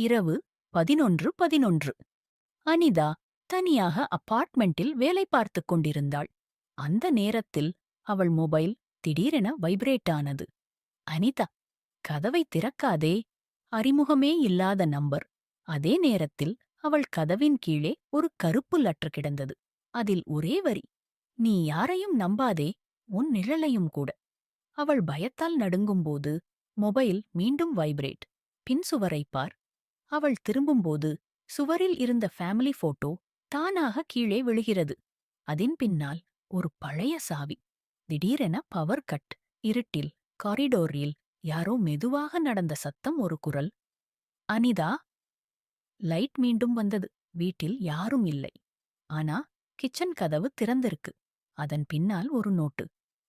இரவு 11:11. அனிதா தனியாக அபார்ட்மெண்டில் வேலை பார்த்துக் கொண்டிருந்தாள். அந்த நேரத்தில் அவள் மொபைல் திடீரென வைப்ரேட் ஆனது. அனிதா, கதவை திறக்காதே. அறிமுகமே இல்லாத நம்பர். அதே நேரத்தில் அவள் கதவின் கீழே ஒரு கருப்பு லெட்டர் கிடந்தது. அதில் ஒரே வரி, நீ யாரையும் நம்பாதே, உன் நிழலையும் கூட. அவள் பயத்தால் நடுங்கும்போது மொபைல் மீண்டும் வைப்ரேட். பின் சுவரைப் பார். அவள் திரும்பும்போது சுவரில் இருந்த ஃபேமிலி போட்டோ தானாக கீழே விழுகிறது. அதின் பின்னால் ஒரு பழைய சாவி. திடீரென பவர் கட். இருட்டில் காரிடோரில் யாரோ மெதுவாக நடந்த சத்தம். ஒரு குரல், அனிதா. லைட் மீண்டும் வந்தது. வீட்டில் யாரும் இல்லை. ஆனா கிச்சன் கதவு திறந்திருக்கு. அதன் பின்னால் ஒரு நோட்டு.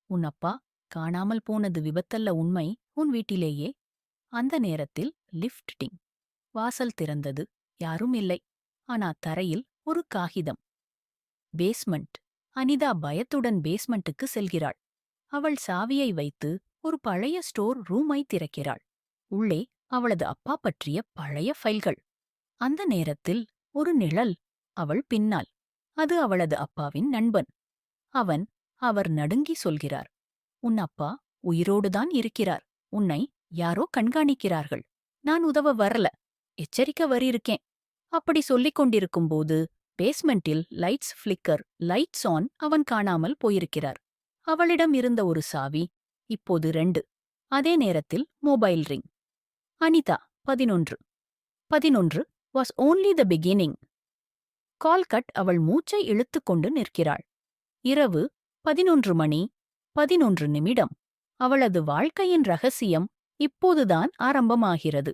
உன் அப்பா காணாமல் போனது விபத்தல்ல, உண்மை உன் வீட்டிலேயே. அந்த நேரத்தில் லிஃப்ட் டிங். வாசல் திறந்தது. யாரும் இல்லை. ஆனா தரையில் ஒரு காகிதம். பேஸ்மெண்ட். அனிதா பயத்துடன் பேஸ்மெண்ட்டுக்கு செல்கிறாள். அவள் சாவியை வைத்து ஒரு பழைய ஸ்டோர் ரூமை திறக்கிறாள். உள்ளே அவளது அப்பா பற்றிய பழைய ஃபைல்கள். அந்த நேரத்தில் ஒரு நிழல் அவள் பின்னால். அது அவளது அப்பாவின் நண்பன். அவர் நடுங்கி சொல்கிறார், உன் அப்பா உயிரோடுதான் இருக்கிறார். உன்னை யாரோ கண்காணிக்கிறார்கள். நான் உதவ வரல. எச்சரிக்க வரியிருக்கேன். அப்படி சொல்லிக் கொண்டிருக்கும்போது பேஸ்மெண்டில் லைட்ஸ் ஃபிளிக்கர். Lights on. அவன் காணாமல் போயிருக்கிறார். அவளிடம் இருந்த ஒரு சாவி இப்போது 2. அதே நேரத்தில் mobile ring. Anita 11. 11 was only the beginning. Call cut. அவள் மூச்சை இழுத்துக்கொண்டு நிற்கிறாள். இரவு 11 மணி 11 நிமிடம். அவளது வாழ்க்கையின் ரகசியம் இப்போதுதான் ஆரம்பமாகிறது.